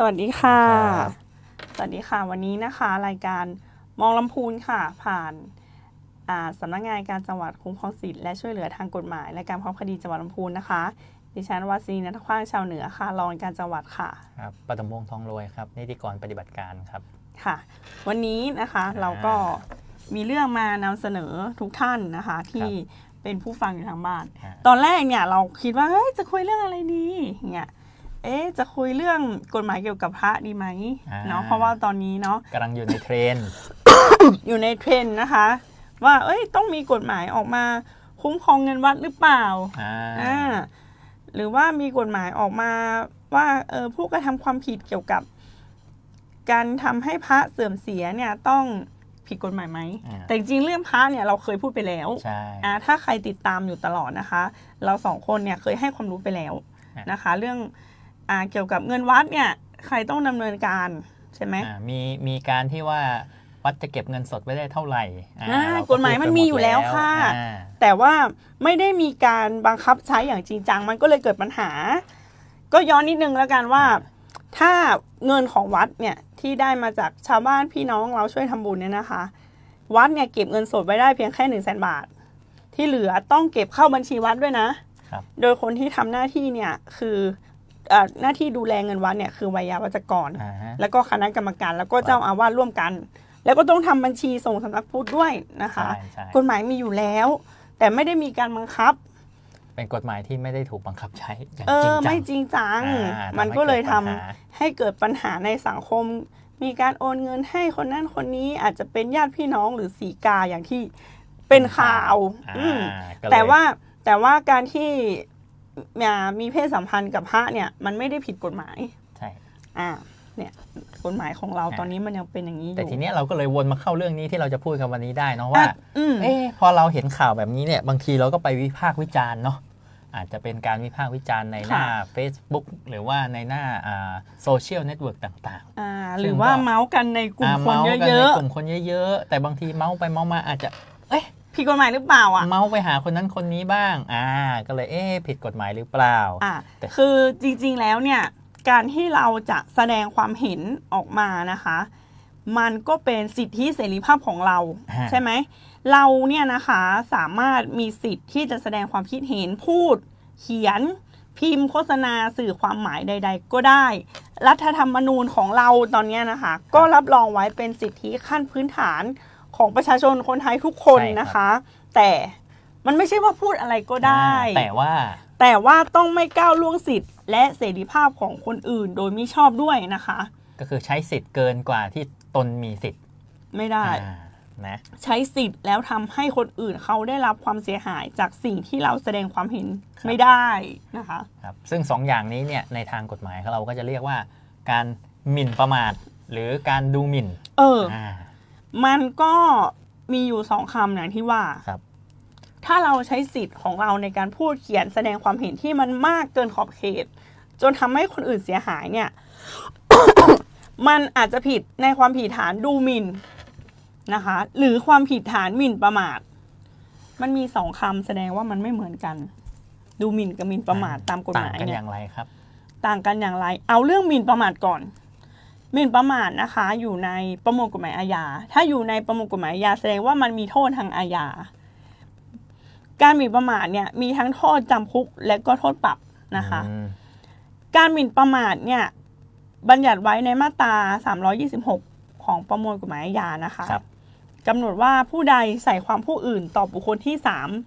สวัสดีค่ะครับสวัสดีค่ะวันนี้นะคะรายการมองลำพูนค่ะผ่านสำนักงานการจังหวัดคุ้มครองสิทธิและช่วยเหลือทางกฎหมายและการพร้อมคดีจังหวัดลำพูนนะคะดิฉันวาซีนัทขว้างชาวเหนือค่ะรองการจังหวัดค่ะครับปฐมวงศ์ทองรวยครับนิติกรปฏิบัติการครับค่ะวันนี้นะคะเราก็มีเรื่องมานำเสนอทุกท่านนะคะที่เป็นผู้ฟังอยู่ทางบ้านตอนแรกเนี่ยเราคิดว่าเฮ้ยจะคุยเรื่องอะไรดีเนี่ยจะคุยเรื่องกฎหมายเกี่ยวกับพระดีไหมเนาะเพราะว่าตอนนี้เนาะกำลังอยู่ในเทรนด์ อยู่ในเทรนด์นะคะว่าต้องมีกฎหมายออกมาคุ้มครองเงินวัดหรือเปล่าหรือว่ามีกฎหมายออกมาว่าผู้กระทำความผิดเกี่ยวกับการทำให้พระเสื่อมเสียเนี่ยต้องผิดกฎหมายไหมแต่จริงๆเรื่องพระเนี่ยเราเคยพูดไปแล้วถ้าใครติดตามอยู่ตลอดนะคะเราสองคนเนี่ยเคยให้ความรู้ไปแล้วนะคะเรื่องเกี่ยวกับเงินวัดเนี่ยใครต้องดำเนินการใช่ไหมมีการที่ว่าวัดจะเก็บเงินสดไว้ได้เท่าไหร่กฎหมายมันมีอยู่แล้วค่ะแต่ว่าไม่ได้มีการบังคับใช้อย่างจริงจังมันก็เลยเกิดปัญหาก็ย้อนนิดนึงแล้วกันว่าถ้าเงินของวัดเนี่ยที่ได้มาจากชาวบ้านพี่น้องเราช่วยทำบุญเนี่ยนะคะวัดเนี่ยเก็บเงินสดไว้ได้เพียงแค่100,000 บาทที่เหลือต้องเก็บเข้าบัญชีวัดด้วยนะโดยคนที่ทำหน้าที่เนี่ยคือหน้าที่ดูแลเงินวัดเนี่ยคือไวยาวัจกรแล้วก็คณะกรรมการแล้วก็เจ้าอาวาสร่วมกันแล้วก็ต้องทำบัญชีส่งสำนักพุทธด้วยนะคะกฎหมายมีอยู่แล้วแต่ไม่ได้มีการบังคับเป็นกฎหมายที่ไม่ได้ถูกบังคับใช้อย่างจริงจังไม่จริงจังมันก็เลยทำให้เกิดปัญหาในสังคมมีการโอนเงินให้คนนั้นคนนี้อาจจะเป็นญาติพี่น้องหรือสีกาอย่างที่เป็นข่าวแต่ว่าการที่มีเพศสัมพันธ์กับพระเนี่ยมันไม่ได้ผิดกฎหมายใช่เนี่ยกฎหมายของเราตอนนี้มันยังเป็นอย่างนี้อยู่แต่ทีนี้เราก็เลยวนมาเข้าเรื่องนี้ที่เราจะพูดกันวันนี้ได้เนาะว่าพอเราเห็นข่าวแบบนี้เนี่ยบางทีเราก็ไปวิพากษ์วิจารณ์เนาะอาจจะเป็นการวิพากษ์วิจารณ์ในหน้า Facebook หรือว่าในหน้าโซเชียลเน็ตเวิร์กต่างๆหรือว่าเมาส์กันในกลุ่มคนเยอะๆกลุ่มคนเยอะๆแต่บางทีเมาส์ไปเมาส์มาอาจจะผิดกฎหมายหรือเปล่าเมาส์ไปหาคนนั้นคนนี้บ้างก็เลยผิดกฎหมายหรือเปล่าคือจริงๆแล้วเนี่ยการที่เราจะแสดงความเห็นออกมานะคะมันก็เป็นสิทธิเสรีภาพของเราใช่ไหมเราเนี่ยนะคะสามารถมีสิทธิ์ที่จะแสดงความคิดเห็นพูดเขียนพิมพ์โฆษณาสื่อความหมายใดๆก็ได้รัฐธรรมนูญของเราตอนนี้นะคะก็รับรองไว้เป็นสิทธิขั้นพื้นฐานของประชาชนคนไทยทุกคนนะคะแต่มันไม่ใช่ว่าพูดอะไรก็ได้แต่ว่าต้องไม่ก้าวล่วงสิทธิ์และเสรีภาพของคนอื่นโดยมิชอบด้วยนะคะก็คือใช้สิทธิ์เกินกว่าที่ตนมีสิทธิ์ไม่ได้นะใช้สิทธิ์แล้วทำให้คนอื่นเขาได้รับความเสียหายจากสิ่งที่เราแสดงความเห็นไม่ได้นะคะครับซึ่ง2 อย่างนี้เนี่ยในทางกฎหมายเราก็จะเรียกว่าการหมิ่นประมาทหรือการดูหมิ่นมันก็มีอยู่2 คำอย่างที่ว่าถ้าเราใช้สิทธิ์ของเราในการพูดเขียนแสดงความเห็นที่มันมากเกินขอบเขตจนทำให้คนอื่นเสียหายเนี่ย มันอาจจะผิดในความผิดฐานดูหมิ่นนะคะหรือความผิดฐานหมิ่นประมาทมันมี2 คำแสดงว่ามันไม่เหมือนกันดูหมิ่นกับหมิ่นประมาทตามกฎหมายเนี่ยต่างกันอย่างไรครับต่างกันอย่างไรเอาเรื่องหมิ่นประมาทก่อนหมิ่นประมาทนะคะอยู่ในประมวลกฎหมายอาญาถ้าอยู่ในประมวลกฎหมายอาญาแสดงว่ามันมีโทษทางอาญาการหมิ่นประมาทเนี่ยมีทั้งโทษจำคุกและก็โทษปรับนะคะการหมิ่นประมาทเนี่ยบัญญัติไว้ในมาตรา326ของประมวลกฎหมายอาญานะคะกำหนดว่าผู้ใดใส่ความผู้อื่นต่อบุคคลที่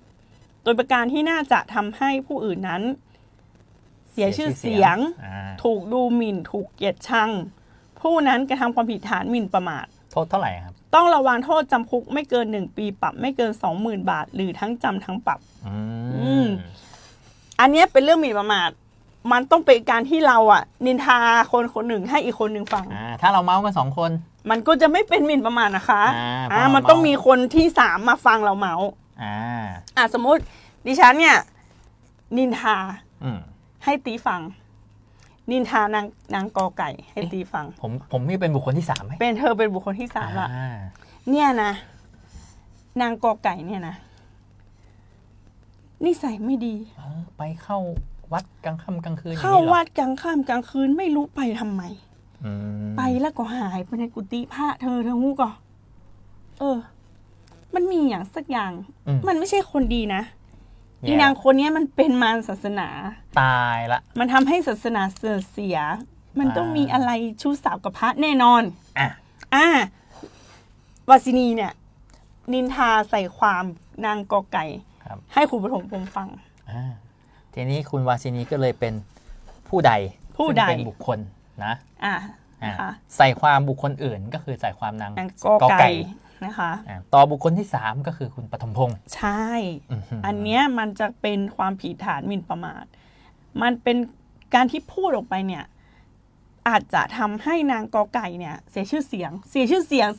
3โดยประการที่น่าจะทำให้ผู้อื่นนั้นเสียชื่อเสียงถูกดูหมิ่นถูกเกลียดชังผู้นั้นกระทำความผิดฐานหมิ่นประมาทโทษเท่าไหร่ครับต้องระวังโทษจำคุกไม่เกิน1 ปีปรับไม่เกิน 20,000 บาทหรือทั้งจำทั้งปรับอันนี้เป็นเรื่องหมิ่นประมาทมันต้องเป็นการที่เรานินทาคนหนึ่งให้อีกคนหนึ่งฟังถ้าเราเมาส์กัน2 คนมันก็จะไม่เป็นหมิ่นประมาทนะคะมันต้องมีคนที่3มาฟังเราเมาส์สมมติดิฉันเนี่ยนินทาให้ตีฟังนินทานางกอไก่ให้ตีฟังผมนี่เป็นบุคคลที่3ไหมเป็นเธอเป็นบุคคลที่3ละเนี่ยนะนางกอไก่เนี่ยนะนิสัยไม่ดีไปเข้าวัดกลางค่ำกลางคืนเข้าวัดกลางค่ำกลางคืนไม่รู้ไปทำไม ไปแล้วก็หายไปในกุฏิพระเธองูก่อมันมีอย่างสักอย่าง มันไม่ใช่คนดีนะอีนางคนนี้มันเป็นมารศาสนาตายละมันทำให้ศาสนาเสื่อมเสียมันต้องมีอะไรชู้สาวกับพระแน่นอนวาสินีเนี่ยนินทาใส่ความนางกอไก่ให้ครูปฐมพงษ์ฟังทีนี้คุณวาสินีก็เลยเป็นผู้ใดเป็นบุคคลนะใส่ความบุคคลอื่นก็คือใส่ความนางกอไก่นะคะต่อบุคคลที่3ก็คือคุณปฐมพงษ์ใช่อันเนี้ยมันจะเป็นความผิดฐานหมิ่นประมาทมันเป็นการที่พูดออกไปเนี่ยอาจจะทำให้นางกอไก่เนี่ยเสียชื่อเสียง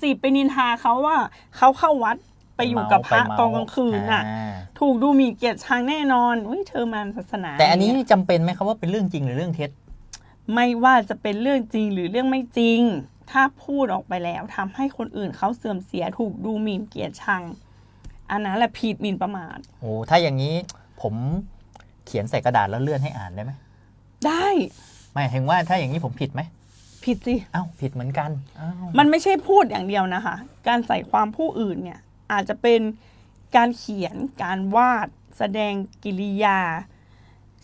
สิไปนินทาเขาว่าเขาเข้าวัดไปอยู่กับพระตอนกลางคืนน่ะถูกดูหมิ่นเกียรติชังแน่นอนเธอมารศาสนาแต่อันนี้จำเป็นไหมครับว่าเป็นเรื่องจริงหรือเรื่องเท็จไม่ว่าจะเป็นเรื่องจริงหรือเรื่องไม่จริงถ้าพูดออกไปแล้วทำให้คนอื่นเขาเสื่อมเสียถูกดูหมิ่นเกียรติชังอันนั้นแหละผิดหมิ่นประมาทโอ้ถ้าอย่างนี้ผมเขียนใส่กระดาษแล้วเลื่อนให้อ่านได้ไหมได้ไม่ถึงว่าถ้าอย่างนี้ผมผิดไหมผิดสิผิดเหมือนกันมันไม่ใช่พูดอย่างเดียวนะคะการใส่ความผู้อื่นเนี่ยอาจจะเป็นการเขียนการวาดแสดงกิริยา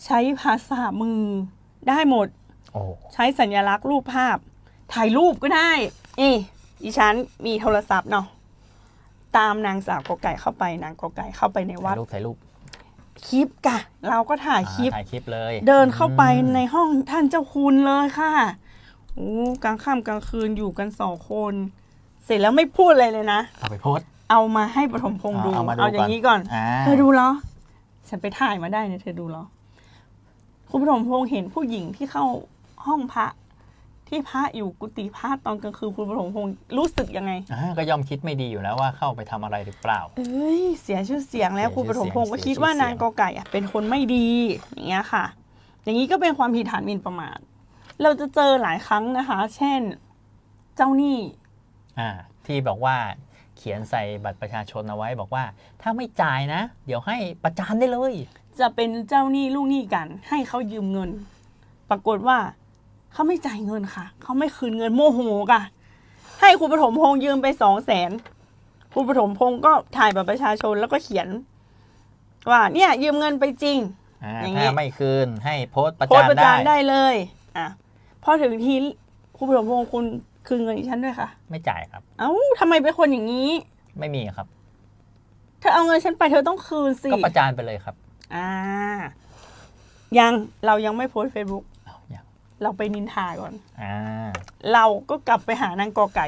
ใช้ภาษามือได้หมดใช้สัญลักษณ์รูปภาพถ่ายรูปก็ได้ดิฉันมีโทรศัพท์เนาะตามนางสาวกอไก่เข้าไปนางกอไก่เข้าไปในวัดถ่ายรูปคลิปกะเราก็ถ่ายคลิปเลยเดินเข้าไปในห้องท่านเจ้าคุณเลยค่ะกลางค่ำกลางคืนอยู่กัน2 คนเสร็จแล้วไม่พูดอะไรเลยนะเอาไปโพสเอามาให้ปฐมพงษ์ดูเอาอย่างนี้ก่อนเธอดูเหรอฉันไปถ่ายมาได้เนี่ยเธอดูเหรอคุณปฐมพงษ์เห็นผู้หญิงที่เข้าห้องพระที่พระอยู่กุฏิพระตอนกลางคืนคุณปฐมพงษ์รู้สึกยังไงก็ย่อมคิดไม่ดีอยู่แล้วว่าเข้าไปทำอะไรหรือเปล่าเสียชื่อเสียงแล้วคุณปฐมพงษ์ก็คิดว่านางกอไก่เป็นคนไม่ดีอย่างเงี้ยค่ะอย่างนี้ก็เป็นความผิดฐานหมิ่นประมาทเราจะเจอหลายครั้งนะคะเช่นเจ้าหนี้ที่บอกว่าเขียนใส่บัตรประชาชนเอาไว้บอกว่าถ้าไม่จ่ายนะเดี๋ยวให้ประจานได้เลยจะเป็นเจ้าหนี้ลูกหนี้กันให้เขายืมเงินปรากฏว่าเขาไม่จ่ายเงินค่ะเขาไม่คืนเงินโมโหค่ะให้ครูปฐมพงษ์ยืมไป200,000ครูปฐมพงษ์ก็ถ่ายบัตรประชาชนแล้วก็เขียนว่าเนี่ยยืมเงินไปจริงอย่างนี้ถ้าไม่คืนให้โพสต์ประจานได้เลยพอถึงทีครูปฐมพงษ์คุณคืนเงินดิฉันด้วยค่ะไม่จ่ายครับทำไมเป็นคนอย่างนี้ไม่มีครับเธอเอาเงินฉันไปเธอต้องคืนสิก็ประจานไปเลยครับเรายังไม่โพสต์ Facebook เราไปนินทาก่อนเราก็กลับไปหานางกอไ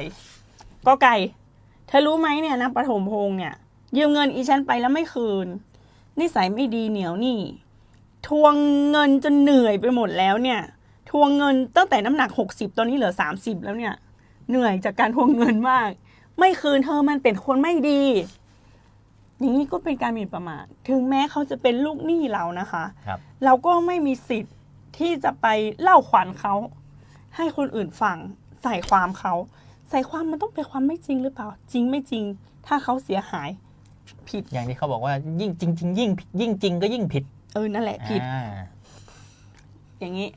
ก่เธอรู้ไหมเนี่ยนางปฐมพงษ์เนี่ยยืมเงินอีฉันไปแล้วไม่คืนนิสัยไม่ดีเหนียวนี่ทวงเงินจนเหนื่อยไปหมดแล้วเนี่ยทวงเงินตั้งแต่น้ำหนัก60ตอนนี้เหลือ30แล้วเนี่ยเหนื่อยจากการทวงเงินมากไม่คืนเธอมันเป็นคนไม่ดีอย่างนี้ก็เป็นการหมิ่นประมาทถึงแม้เขาจะเป็นลูกหนี้เรานะคะเราก็ไม่มีสิทธิ์ที่จะไปเล่าขวัญเขาให้คนอื่นฟังใส่ความมันต้องเป็นความไม่จริงหรือเปล่าจริงไม่จริงถ้าเขาเสียหายผิดอย่างที่เขาบอกว่ายิ่งจริงยิ่งจริงก็ยิ่งผิดนั่นแหละผิดอย่างนี้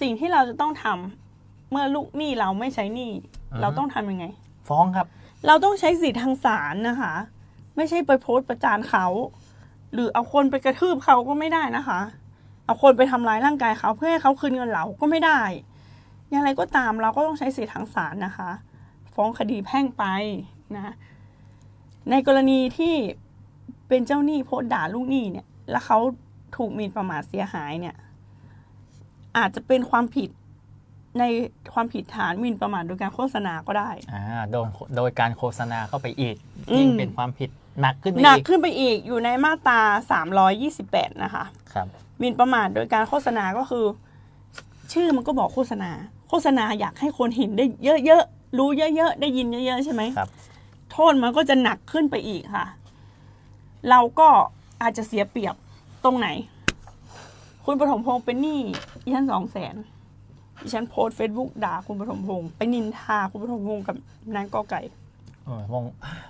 สิ่งที่เราจะต้องทำเมื่อลูกหนี้เราไม่ใช้หนี้เราต้องทำยังไงฟ้องครับเราต้องใช้สิทธิทางศาลนะคะไม่ใช่ไปโพสต์ประจานเขาหรือเอาคนไปกระทืบเขาก็ไม่ได้นะคะเอาคนไปทำร้ายร่างกายเขาเพื่อให้เขาคืนเงินเราก็ไม่ได้อย่างไรก็ตามเราก็ต้องใช้สิทธิทางศาลนะคะฟ้องคดีแพ่งไปนะในกรณีที่เป็นเจ้าหนี้โพสต์ด่าลูกหนี้เนี่ยแล้วเขาถูกหมิ่นประมาทเสียหายเนี่ยอาจจะเป็นความผิดในความผิดฐานหมิ่นประมาทโดยการโฆษณาก็ได้โดยการโฆษณาเข้าไปอีกยิ่งเป็นความผิดหนักขึ้นไปอีกอยู่ในมาตรา328นะคะครับหมิ่นประมาทโดยการโฆษณาก็คือชื่อมันก็บอกโฆษณาอยากให้คนเห็นได้เยอะๆรู้เยอะๆได้ยินเยอะๆใช่ไหมครับโทษมันก็จะหนักขึ้นไปอีกค่ะเราก็อาจจะเสียเปรียบตรงไหนคุณปฐมพงษ์เป็นหนี้ดิฉัน200,000ดิฉันโพสต์ Facebook ด่าคุณปฐมพงษ์ไปนินทาคุณปฐมพงษ์กับนางกอไก่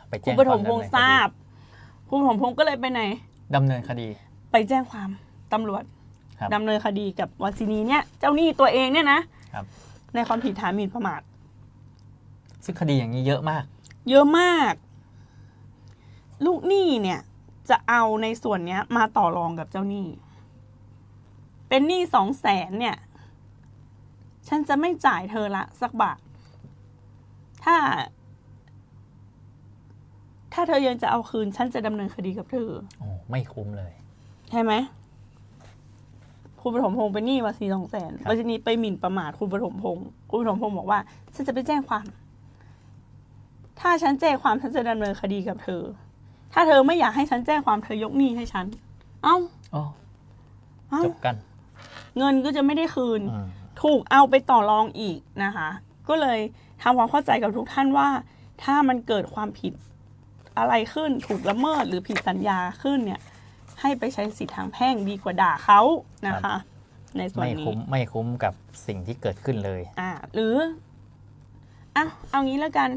ไปแจ้งคุณปฐมพงษ์ทราบคุณปฐมพงษ์ก็เลยไปไหนดำเนินคดีไปแจ้งความตำรวจดำเนินคดีกับวาสินีเนี่ยเจ้าหนี้ตัวเองเนี่ยนะ ในความผิดฐานหมิ่นประมาทซึ่งคดีอย่างนี้เยอะมากเยอะมากลูกหนี้เนี่ยจะเอาในส่วนนี้มาต่อรองกับเจ้าหนี้เป็นหนี้200,000เนี่ยฉันจะไม่จ่ายเธอละสักบาทถ้าเธอยังจะเอาคืนฉันจะดำเนินคดีกับเธอโอ้ไม่คุ้มเลยใช่ไหมคุณปฐมพงษ์เป็นหนี้มา200,000แล้วทีนี้ไปหมิ่นประมาทคุณปฐมพงษ์บอกว่าฉันจะไปแจ้งความถ้าฉันแจ้งความฉันจะดำเนินคดีกับเธอถ้าเธอไม่อยากให้ฉันแจ้งความเธอยกหนี้ให้ฉันเอ้าจบกันเงินก็จะไม่ได้คืนถูกเอาไปต่อรองอีกนะคะก็เลยทำความเข้าใจกับทุกท่านว่าถ้ามันเกิดความผิดอะไรขึ้นถูกละเมิดหรือผิดสัญญาขึ้นเนี่ยให้ไปใช้สิทธิทางแพ่งดีกว่าด่าเขานะคะในส่วนนี้ไม่คุ้มกับสิ่งที่เกิดขึ้นเลยหรือเอางี้แล้วกัน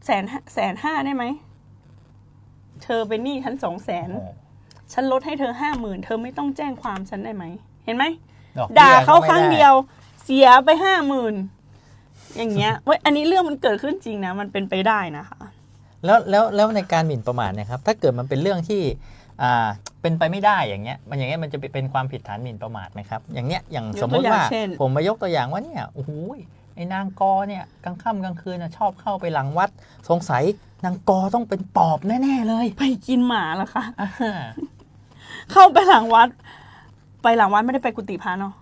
150,000ได้ไหมเธอเป็นหนี้ฉัน200,000ฉันลดให้เธอ50,000เธอไม่ต้องแจ้งความฉันได้ไหมเห็นไหมด่าเขาครั้งเดียวเสียไป50,000อย่างเงี้ยอันนี้เรื่องมันเกิดขึ้นจริงนะมันเป็นไปได้นะคะแล้วในการหมิ่นประมาทนะครับถ้าเกิดมันเป็นเรื่องที่เป็นไปไม่ได้อย่างเงี้ยมันจะเป็นความผิดฐานหมิ่นประมาทไหมครับอย่างสมมติว่าผมมายกตัวอย่างว่าเนี่ยโอ้โหไอ้นางกอเนี่ยกลางค่ำกลางคืนชอบเข้าไปหลังวัดสงสัยนางกอต้องเป็นปอบแน่ๆเลยไปกินหมาเหรอคะเข้าไปหลังวัดไม่ได้ไปกุฏิพระเนาะ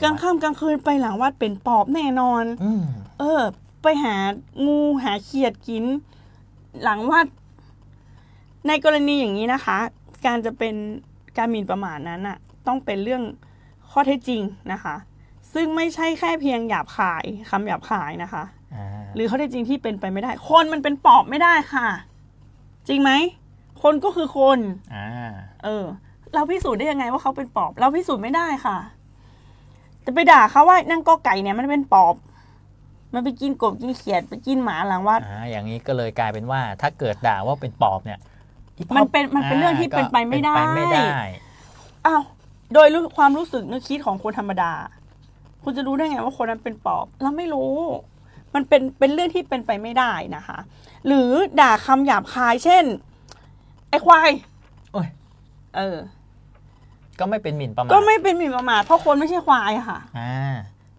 กลางค่ำกลางคืนไปหลังวัดเป็นปอบแน่นอนไปหางูหาเขียดกินหลังวัดในกรณีอย่างนี้นะคะการจะเป็นการหมิ่นประมาทนั้นน่ะต้องเป็นเรื่องข้อเท็จจริงนะคะซึ่งไม่ใช่แค่เพียงหยาบคายคำหยาบคายนะคะหรือข้อเท็จจริงที่เป็นไปไม่ได้คนมันเป็นปอบไม่ได้ค่ะจริงไหมคนก็คือคนเราพิสูจน์ได้ยังไงว่าเขาเป็นปอบเราพิสูจน์ไม่ได้ค่ะจะไปด่าเขาว่านั่งกอไก่เนี่ยมันเป็นปอบมันไปกินกบกินเขียดไปกินหมาหลังวัดอย่างนี้ก็เลยกลายเป็นว่าถ้าเกิดด่าว่าเป็นปอบเนี่ยมันเป็นเรื่องที่เป็นไปไม่ได้โดยความรู้สึกนึกคิดของคนธรรมดาคุณจะรู้ได้ไงว่าคนนั้นเป็นปอบเราไม่รู้มันเป็นเรื่องที่เป็นไปไม่ได้นะคะหรือด่าคำหยาบคายเช่นไอ้ควายก็ไม่เป็นหมิ่นประมาทเพราะคนไม่ใช่ควายค่ะ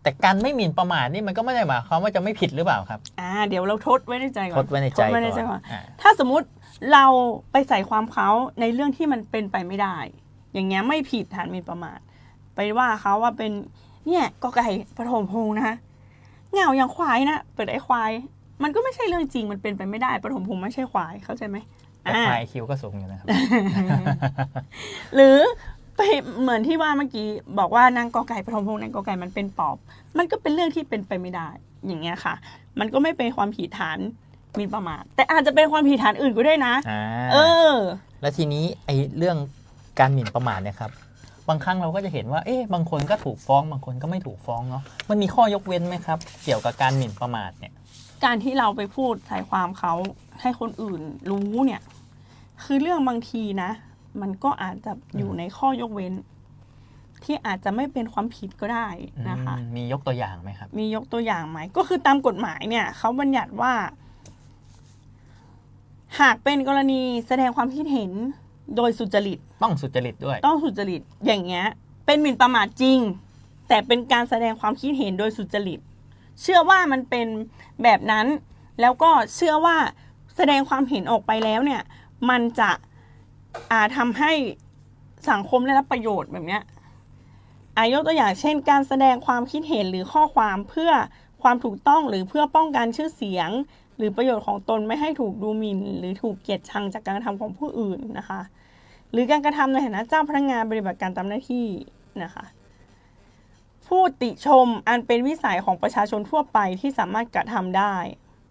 แต่การไม่หมิ่นประมาทนี่มันก็ไม่ได้หมายความว่าจะไม่ผิดหรือเปล่าครับเดี๋ยวเราทดไว้ในใจก่อนทดไว้ในใจก่อนถ้าสมมุติเราไปใส่ความเขาในเรื่องที่มันเป็นไปไม่ได้อย่างเงี้ยไม่ผิดฐานหมิ่นประมาทไปว่าเขาว่าเป็นเนี่ยกอไก่ปฐมพงษ์นะเหงาอย่างควายนะเปิดไอ้ควายมันก็ไม่ใช่เรื่องจริงมันเป็นไปไม่ได้ปฐมพงษ์ไม่ใช่ควายเข้าใจไหมแต่ควายคิวก็สูงอยู่นะครับ หรือไปเหมือนที่ว่าเมื่อกี้บอกว่านางกอไก่ปฐมพงษ์นางกอไก่มันเป็นปอบมันก็เป็นเรื่องที่เป็นไปไม่ได้อย่างเงี้ยค่ะมันก็ไม่เป็นความผิดฐานหมิ่นประมาทแต่อาจจะเป็นความผิดฐานอื่นก็ได้นะแล้วทีนี้ไอ้เรื่องการหมิ่นประมาทเนี่ยครับบางครั้งเราก็จะเห็นว่าบางคนก็ถูกฟ้องบางคนก็ไม่ถูกฟ้องเนาะมันมีข้อยกเว้นไหมครับเกี่ยวกับการหมิ่นประมาทเนี่ยการที่เราไปพูดใส่ความเขาให้คนอื่นรู้เนี่ยคือเรื่องบางทีนะมันก็อาจจะอยู่ในข้อยกเว้นที่อาจจะไม่เป็นความผิดก็ได้นะคะมียกตัวอย่างไหมครับมียกตัวอย่างไหมก็คือตามกฎหมายเนี่ยเขาบัญญัติว่าหากเป็นกรณีแสดงความคิดเห็นโดยสุจริตต้องสุจริตด้วยต้องสุจริตอย่างเงี้ยเป็นหมิ่นประมาทจริงแต่เป็นการแสดงความคิดเห็นโดยสุจริตเชื่อว่ามันเป็นแบบนั้นแล้วก็เชื่อว่าแสดงความเห็นออกไปแล้วเนี่ยมันจะทำให้สังคมได้รับประโยชน์แบบเนี้ยยกตัวอย่างเช่นการแสดงความคิดเห็นหรือข้อความเพื่อความถูกต้องหรือเพื่อป้องกันชื่อเสียงหรือประโยชน์ของตนไม่ให้ถูกดูหมิ่นหรือถูกเกลียดชังจากการกระทำของผู้อื่นนะคะหรือการกระทำในฐานะเจ้าพนักงานปฏิบัติการตามหน้าที่นะคะผู้ติชมอันเป็นวิสัยของประชาชนทั่วไปที่สามารถกระทำได้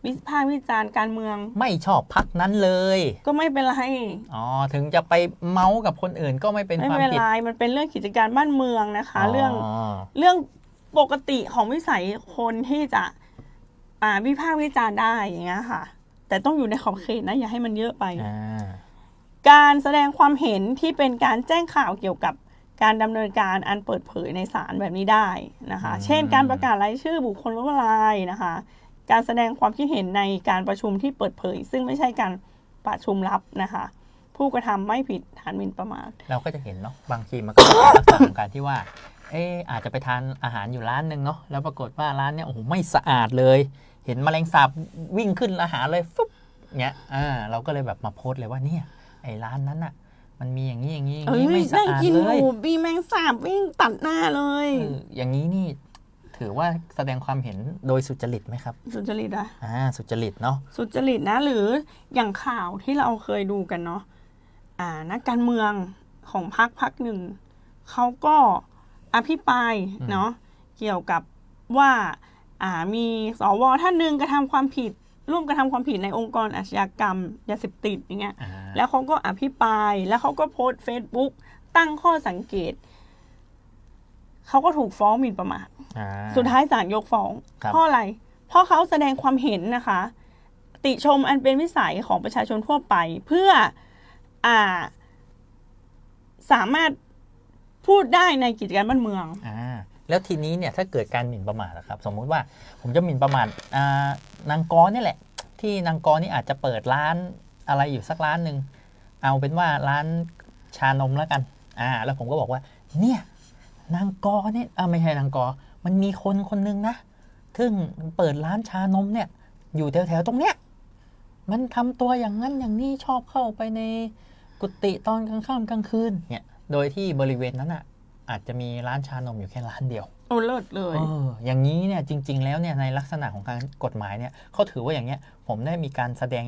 วิพากษ์วิจารณ์การเมืองไม่ชอบพรรคนั้นเลยก็ไม่เป็นไรถึงจะไปเมาส์กับคนอื่นก็ไม่เป็นความผิดไม่เป็นไรมันเป็นเรื่องกิจการบ้านเมืองนะคะเรื่องปกติของวิสัยคนที่จะวิพากษ์วิจารณ์ได้อย่างเงี้ยค่ะแต่ต้องอยู่ในขอบเขตนะอย่าให้มันเยอะไปการแสดงความเห็นที่เป็นการแจ้งข่าวเกี่ยวกับ การดำเนินการอันเปิดเผยในศาลแบบนี้ได้นะคะ เช่นการประกาศรายชื่อบุคคลล้มละลายนะคะ การแสดงความคิดเห็นในการประชุมที่เปิดเผย ซึ่งไม่ใช่การประชุมลับนะคะ ผู้กระทำไม่ผิดฐานหมิ่นประมาท เราก็จะเห็นเนาะบางทีมันก็เป็นลักษณะของการที่ว่าอาจจะไปทานอาหารอยู่ร้านหนึ่งเนาะแล้วปรากฏว่าร้านเนี้ยโอ้โหไม่สะอาดเลย เห็นแมลงสาบวิ่งขึ้นอาหารเลยฟึ๊บเนี้ยเราก็เลยแบบมาโพสต์เลยว่าเนี่ยไอ้ร้านนั้นอ่ะมันมีอย่างนี้อย่างนี้ไม่สะอาดเลยมีแมงสาบวิ่งตัดหน้าเลยอย่างนี้นี่ถือว่าแสดงความเห็นโดยสุจริตไหมครับสุจริตอะสุจริตเนาะสุจริตนะหรืออย่างข่าวที่เราเคยดูกันเนาะนักการเมืองของพรรคหนึ่งเขาก็อภิปรายเนาะเกี่ยวกับว่ามีสวท่านหนึ่งกระทำความผิดร่วมกระทำความผิดในองค์กรอาชญากรรมยาเสพติดอย่างเงี้ยแล้วเขาก็อภิปรายแล้วเขาก็โพสต์ Facebook ตั้งข้อสังเกตเขาก็ถูกฟ้องหมิ่นประมาทสุดท้ายศาลยกฟ้องเพราะอะไรเพราะเขาแสดงความเห็นนะคะติชมอันเป็นวิสัยของประชาชนทั่วไปเพื่อสามารถพูดได้ในกิจการบ้านเมืองแล้วทีนี้เนี่ยถ้าเกิดการหมิ่นประมาทนะครับสมมุติว่าผมจะหมิ่นประมาทนางกรนี่แหละที่นางกรนี่อาจจะเปิดร้านอะไรอยู่สักร้านหนึ่งเอาเป็นว่าร้านชานมแล้วกันแล้วผมก็บอกว่าเนี่ยนางกรเนี่ยไม่ใช่นางกรมันมีคนนึงนะซึ่งเปิดร้านชานมเนี่ยอยู่แถวๆตรงเนี้ยมันทำตัวอย่างนั้นอย่างนี้ชอบเข้าไปในกุฏิตอนกลางค่ำกลางคืนเนี่ยโดยที่บริเวณนั้นอาจจะมีร้านชานมอยู่แค่ร้านเดียวโอ้เลิศเลยอย่างนี้เนี่ยจริงๆแล้วเนี่ยในลักษณะของการกฎหมายเนี่ยเขาถือว่าอย่างเงี้ยผมได้มีการแสดง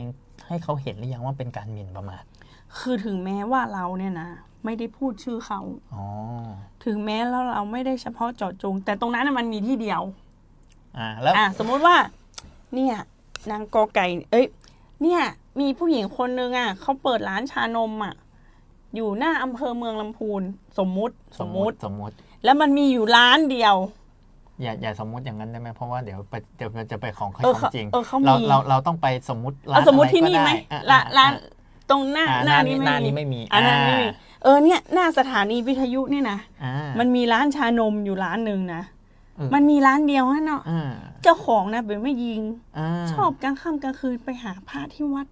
ให้เขาเห็นหรือยังว่าเป็นการหมิ่นประมาทคือถึงแม้ว่าเราเนี่ยนะไม่ได้พูดชื่อเขาถึงแม้แล้วเราไม่ได้เฉพาะเจาะจงแต่ตรงนั้นมันมีที่เดียวแล้วสมมติว่าเนี่ยนางกอไก่เนี่ยมีผู้หญิงคนนึงเขาเปิดร้านชานมอยู่หน้าอำเภอเมืองลำพูนสมมุติแล้วมันมีอยู่ร้านเดียวอย่าสมมุติอย่างนั้นได้ไหมเพราะว่าเดี๋ยวจะไปของใครของจริงเราต้องไปสมมุติร้านสมมุติที่นี่ไหมร้านตรงหน้านี้ไม่มีเนี่ยหน้าสถานีวิทยุนี่นะมันมีร้านชานมอยู่ร้านหนึ่งนะมันมีร้านเดียวฮะเนาะเจ้าของนะเป็นไม่ยิงชอบกลางค่ำกลางคืนไปหาพระที่วัด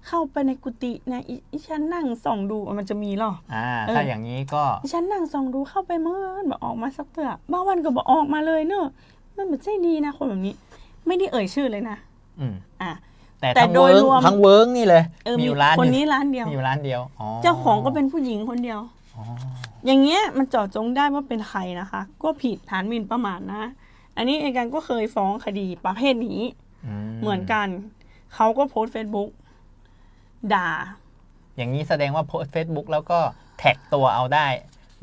เข้าไปในกุฏินะอีฉันนั่งส่องดูมันจะมีหรอถ้าอย่างนี้ก็ฉันนั่งส่องดูเข้าไปเมื่อแบบออกมาสักเตือบางวันก็บอกออกมาเลยเนอะมันไม่ใช่ดีนะคนแบบนี้ไม่ได้เอ่ยชื่อเลยนะแต่โดยรวมทั้งเวิร์กนี่เลยมีอยู่ร้านคนนี้ร้านเดียวมีอยู่ร้านเดียวเจ้าของก็เป็นผู้หญิงคนเดียวอย่างเงี้ยมันเจาะจงได้ว่าเป็นใครนะคะก็ผิดฐานหมิ่นประมาทนะอันนี้อัยการก็เคยฟ้องคดีประเภทนี้เหมือนกันเขาก็โพสต์ Facebook ด่าอย่างนี้แสดงว่าโพสต์ Facebook แล้วก็แท็กตัวเอาได้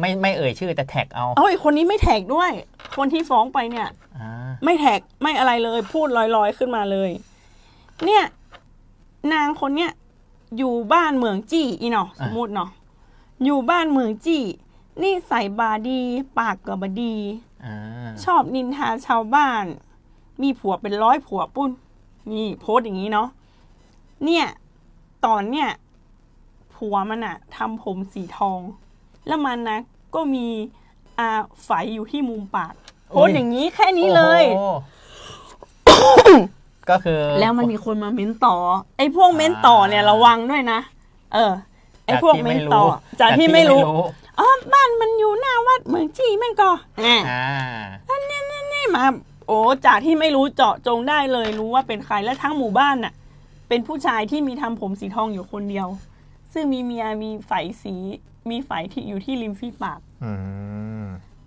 ไม่เอ่ยชื่อแต่แท็กเอาอีกคนนี้ไม่แท็กด้วยคนที่ฟ้องไปเนี่ยไม่แท็กไม่อะไรเลยพูดลอยๆขึ้นมาเลยเนี่ยนางคนเนี้ยอยู่บ้านเมืองจี้อีเนาะสมมุติเนาะอยู่บ้านเมืองจี้นี่ใส่บาดีปากกับบดีชอบนินทาชาวบ้านมีผัวเป็น100ผัวปุ้นนี่โพสต์อย่างนี้เนาะเนี่ยตอนเนี่ยผัวมันทำผมสีทองแล้วมันนะก็มีไฝอยู่ที่มุมปากโพสต์อย่างนี้แค่นี้เลยก็คือแล้วมันมีคนมาเม้นต่อไอ้พวกเม้นต่อเนี่ยระวังด้วยนะไอ้พวกเม้นต่อจากที่ไม่รู้บ้านมันอยู่หน้าวัดเมืองจี้แม่นก็อันนี้มาจากที่ไม่รู้เจาะจงได้เลยรู้ว่าเป็นใครและทั้งหมู่บ้านน่ะเป็นผู้ชายที่มีทำผมสีทองอยู่คนเดียวซึ่งมีเมียมีไฝมีไฝที่อยู่ที่ริมฝีปาก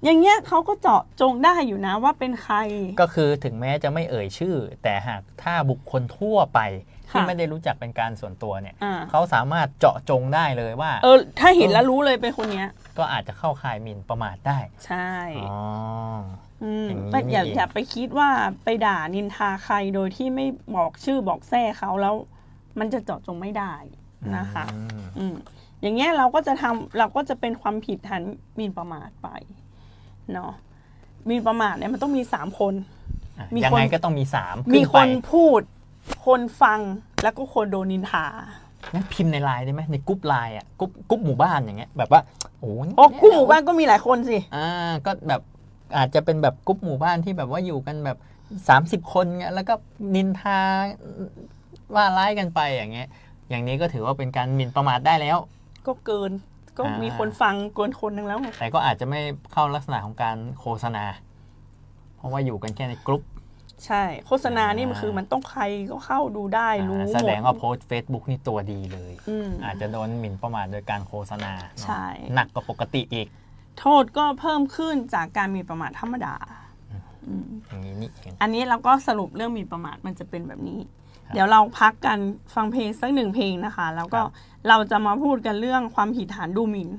อย่างเงี้ยเขาก็เจาะจงได้อยู่นะว่าเป็นใครก็คือถึงแม้จะไม่เอ่ยชื่อแต่หากถ้าบุคคลทั่วไปที่ไม่ได้รู้จักเป็นการส่วนตัวเนี่ยเขาสามารถเจาะจงได้เลยว่าถ้าเห็นแล้วรู้เลยเป็นคนเนี้ยก็อาจจะเข้าข่ายหมิ่นประมาทได้ใช่อย่าไปคิดว่าไปด่านินทาใครโดยที่ไม่บอกชื่อบอกแท้เขาแล้วมันจะเจาะจงไม่ได้นะคะอย่างเงี้ยเราก็จะเป็นความผิดฐานหมิ่นประมาทไปเนาะหมิ่นประมาทเนี่ยมันต้องมี3คนยังไงก็ต้องมี3มีคนพูดคนฟังแล้วก็คนโดนนินทา งั้นพิมพ์ในไลน์ได้ไหมในกรุ๊ปไลน์อ่ะกรุ๊ปหมู่บ้านอย่างเงี้ยแบบว่าโอ้ กลุ่มหมู่บ้านก็มีหลายคนสิก็แบบอาจจะเป็นแบบกรุ๊ปหมู่บ้านที่แบบว่าอยู่กันแบบ30 คนเงี้ยแล้วก็นินทาว่าร้ายกันไปอย่างเงี้ยอย่างนี้ก็ถือว่าเป็นการหมิ่นประมาทได้แล้วก็เกินก็มีคนฟังเกินคนนึงแล้วไงแต่ก็อาจจะไม่เข้าลักษณะของการโฆษณาเพราะว่าอยู่กันแค่ในกรุ๊ปใช่โฆษณานี่มันคือมันต้องใครก็เข้าดูได้รู้หมดแสดงว่าโพสต์ Facebook นี่ตัวดีเลยอาจจะโดนหมิ่นประมาทโดยการโฆษณาใช่หนักกว่าปกติอีกโทษก็เพิ่มขึ้นจากการหมิ่นประมาทธรรมดาอย่างนี้นี่เองอันนี้เราก็สรุปเรื่องหมิ่นประมาทมันจะเป็นแบบนี้เดี๋ยวเราพักกันฟังเพลงสัก1 เพลงนะคะแล้วก็เราจะมาพูดกันเรื่องความผิดฐานดูหมิ่น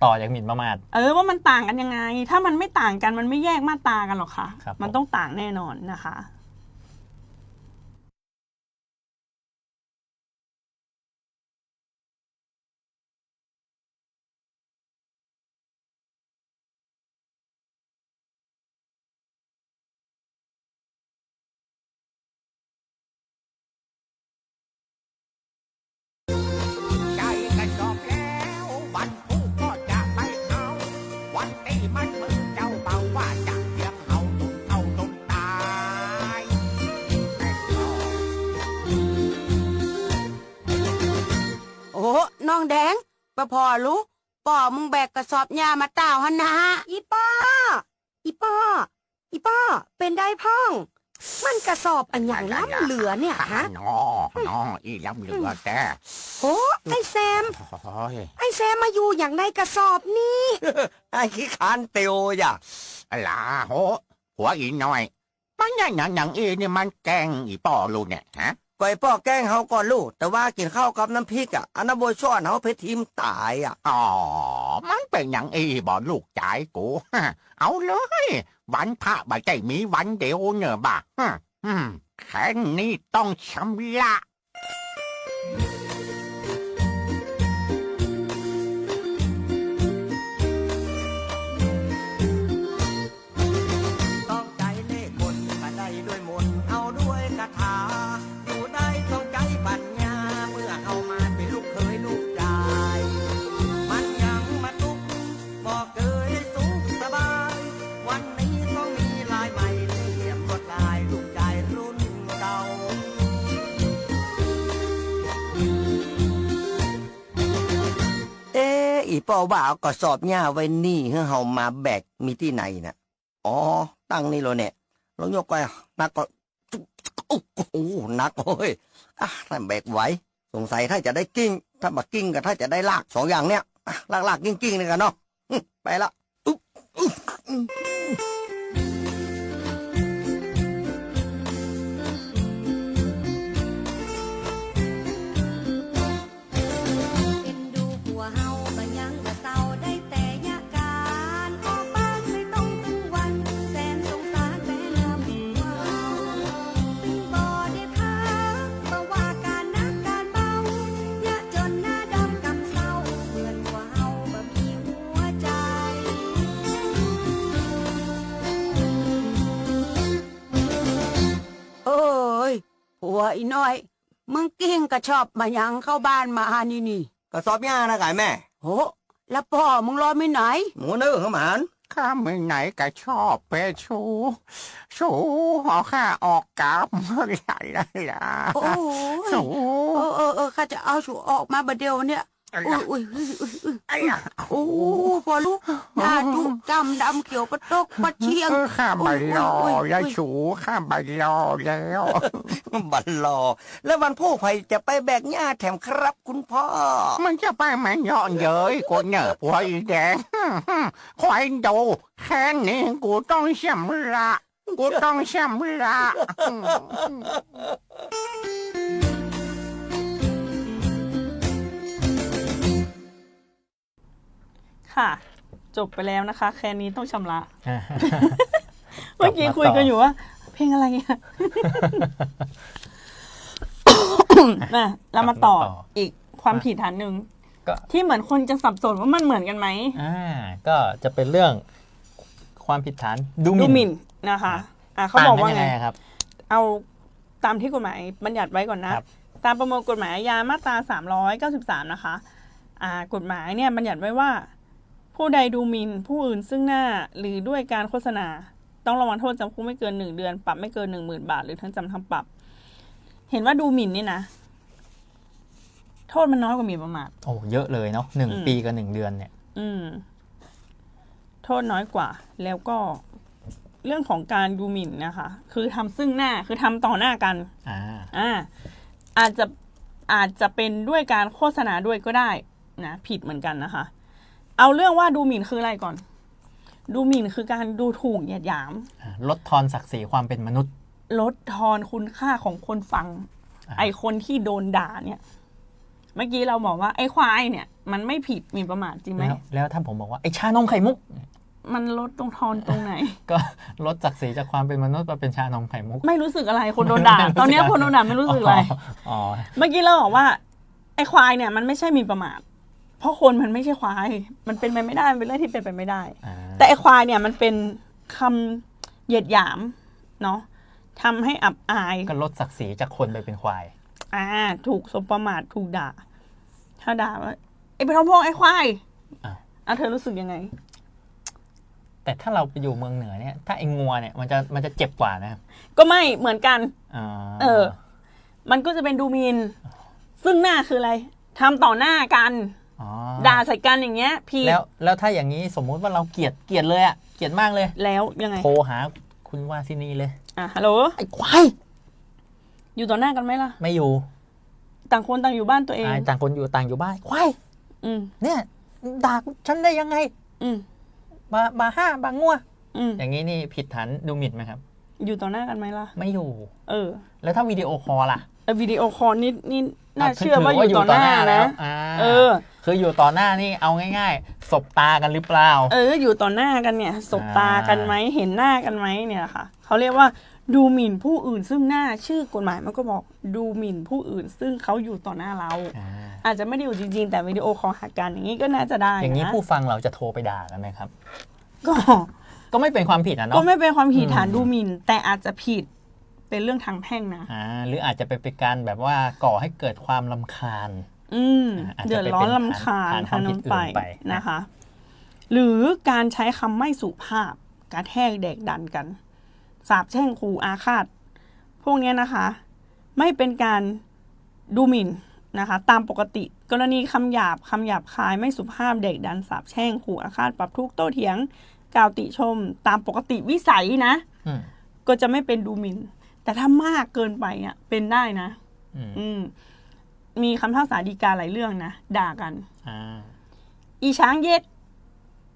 ต่อจากหมิ่นประมาทว่ามันต่างกันยังไงถ้ามันไม่ต่างกันมันไม่แยกมาตรากันหรอกค่ะมันต้องต่างแน่นอนนะคะน้องแดงปะพอรู้ป่อมึงแบกกระสอบยามาเต่าหันนะอีป้าเป็นได้พ่องมันกระสอบอันอย่างล้ำเหลือเนี่ยฮะน้ออีล้ำเหลือแต่โอ้ไอแซมมาอยู่อย่างในกระสอบนี่ไอ้ขี้คานเตียวจ้ะลาโหหัวอีน้อยมันอย่างอีนี่มันแกงอีป่อลูกเนี่ยฮะก่อยพ่อแกล้งเฮาก่อนลูกแต่ว่ากินข้าวกับน้ำพริกอ่ะอันนั้นโบช่อนเฮาเพชรทีมตายอ่ะมันเป็นอย่างอีบ่ลูกจ่ายกูเอาเลยวันพระบ่ใจมีวันเดียวเนอะบ่แค่นี้ต้องชำระต้องใจเล่ห์คนมาได้ด้วยมนต์เอาด้วยคาถาอยู่ได้ต้องใจปัญญาเมื่อเอามาเป็นลูกเคยลูกชายมันยังมาทุกข์บอกเคยสุขสบายวันนี้ต้องมีลายใหม่เรียบรวดลายลูกชายรุ่นเก่าอีป่อบ่าวก็สอบหญ้าไว้นี่ให้เฮามาแบกมีที่ไหนน่ะอ๋อตั้งนี่เลยเนี่ยลองยกไปนักก็โอ้โหนักเฮ้ยถ้าแบกไหวสงสัยถ้าจะได้กิ้งถ้าบักกิ้งกับถ้าจะได้ลาก2 อย่างเนี้ยลากกิ้งนี่กันเนาะไปละหัวอีน้อยมึงกิ้งกระชอบมายังเข้าบ้านมานี่กระสอบหญ้านะไก่แม่โหแล้วพ่อมึงรอไม่ไหนหมูเนื้อข้าวหมานข้าไม่ไหนก็ชอบเปชูเอาข้าออกกลับเมื่อไหร่ล่ะโอ้ข้าจะเอาชูออกมาบัดเดียวเนี่ยอุ้ยโอ้พอลูกหน้าจุกจำดำเขียวปะตกปะเชียงข้าใบรอแล้วชูข้าใบรอแล้วบันรอแล้ววันพ่อไผ่จะไปแบกหญ้าแถมครับคุณพ่อมันจะไปมันย้อนเย้ยกูเนอะพวยแดงคอยดูแค่นี้กูต้องชำระค่ะจบไปแล้วนะคะแค่นี้ต้องชำระเมื่อกี้คุยกันอยู่ว่าเพลงอะไรอ่ะเรามาต่ออีกความผิดฐานหนึ่งที่เหมือนคนจะสับสนว่ามันเหมือนกันไหมก็จะเป็นเรื่องความผิดฐานดูหมิ่นนะคะเขาบอกว่าไงครับเอา ตามที่กฎหมายบัญญัติไว้ก่อนนะครับ ตามประมวลกฎหมายอาญามาตรา393นะคะกฎหมายเนี่ยบัญญัติไว้ว่า ผู้ใดดูหมิ่นผู้อื่นซึ่งหน้าหรือด้วยการโฆษณาต้องระวังโทษจำคุกไม่เกิน1 เดือนปรับไม่เกิน 10,000 บาทหรือทั้งจำทั้งปรับ เห็นว่าดูหมิ่นนี่นะโทษมันน้อยกว่าหมิ่นประมาท โอ้เยอะเลยเนาะ1 ปีกับ1 เดือนเนี่ย โทษน้อยกว่า แล้วก็เรื่องของการดูหมิ่นนะคะ คือทำซึ่งหน้าคือทำต่อหน้ากันอาจจะเป็นด้วยการโฆษณาด้วยก็ได้นะผิดเหมือนกันนะคะ เอาเรื่องว่าดูหมิ่นคืออะไรก่อน ดูหมิ่นคือการดูถูกเหยียดหยาม ลดทอนศักดิ์ศรีความเป็นมนุษย์ ลดทอนคุณค่าของคนฟัง ไอคนที่โดนด่าเนี่ย เมื่อกี้เราบอกว่าไอ้ควายเนี่ย มันไม่ผิดหมิ่นประมาทจริงไหม แล้วถ้าผมบอกว่าไอ้ชานมไข่มุก มันลดตรงทอนตรงไหน ก็ลดศักดิ์ศรีจากความเป็นมนุษย์มาเป็นชานมไข่มุก ไม่รู้สึกอะไรคนโดนด่า ตอนนี้คนโดนด่าไม่รู้สึกอะไร เมื่อกี้เราบอกว่าไอ้ควายเนี่ยมันไม่ใช่หมิ่นประมาทเพราะคนมันไม่ใช่ควายมันเป็นไปไม่ได้มันเป็นเรื่องที่เป็นไปไม่ได้ แต่ไอ้ควายเนี่ยมันเป็นคำเหยียดหยามเนาะทำให้อับอาย ก็ลดศักดิ์ศรีจากคนไปเป็นควาย ถูกสบประมาทถูกด่าถ้าด่าว่าไอ้เป็นท้องพงไอ้ควายเธอรู้สึกยังไง แต่ถ้าเราไปอยู่เมืองเหนือเนี่ยถ้าไอ้งัวเนี่ยมันจะเจ็บกว่านะครับ ก็ไม่เหมือนกันมันก็จะเป็นดูหมินซึ่งหน้าคืออะไรทำต่อหน้ากันด่าใส่กันอย่างเงี้ยพี่แล้วถ้าอย่างนี้สมมุติว่าเราเกลียดเลยอะเกลียดมากเลยแล้วยังไงโทรหาคุณวาสินีเลยฮัลโหลไอ้ควายอยู่ต่อหน้ากันไหมล่ะไม่อยู่ต่างคนต่างอยู่บ้านตัวเองต่างคนต่างอยู่บ้านควายเนี่ยด่าฉันได้ยังไงบาห้าบางงัวอย่างนี้นี่ผิดฐานดูหมิ่นไหมครับอยู่ต่อหน้ากันไหมล่ะไม่อยู่แล้วถ้าวิดีโอคอลล่ะวิดีโอคอลนี่น่าเชื่อว่าอยู่ต่อหน้านะคืออยู่ต่อหน้านี่เอาง่ายๆสบตากันหรือเปล่าอยู่ต่อหน้ากันเนี่ยสบตากันไหมเห็นหน้ากันไหมเนี่ยค่ะเขาเรียกว่าดูหมิ่นผู้อื่นซึ่งหน้าชื่อกฎหมายมันก็บอกดูหมิ่นผู้อื่นซึ่งเขาอยู่ต่อหน้าเราอาจจะไม่ได้อยู่จริงๆแต่วิดีโอคอลหากันอย่างนี้ก็น่าจะได้อย่างนี้ผู้ฟังเราจะโทรไปด่ากันไหมครับก็ไม่เป็นความผิดนะเนาะก็ไม่เป็นความผิดฐานดูหมิ่นแต่อาจจะผิดเป็นเรื่องทางแพ่งนะหรืออาจจะเป็นการแบบว่าก่อให้เกิดความรำคาญเดือดร้อนรำคาญทางนั้นไปนะคะหรือการใช้คำไม่สุภาพกระแทกเด็กดันกันสาปแช่งขู่อาฆาตพวกนี้นะคะไม่เป็นการดูหมิ่นนะคะตามปกติกรณีคำหยาบคายไม่สุภาพเด็กดันสาปแช่งขู่อาฆาตปรับทุกข์โต้เถียงกล่าวติชมตามปกติวิสัยนะก็จะไม่เป็นดูหมิ่นแต่ถ้ามากเกินไปเนี่ยเป็นได้นะมีคำพิพากษาฎีกาหลายเรื่องนะด่ากันอีช้างเย็ด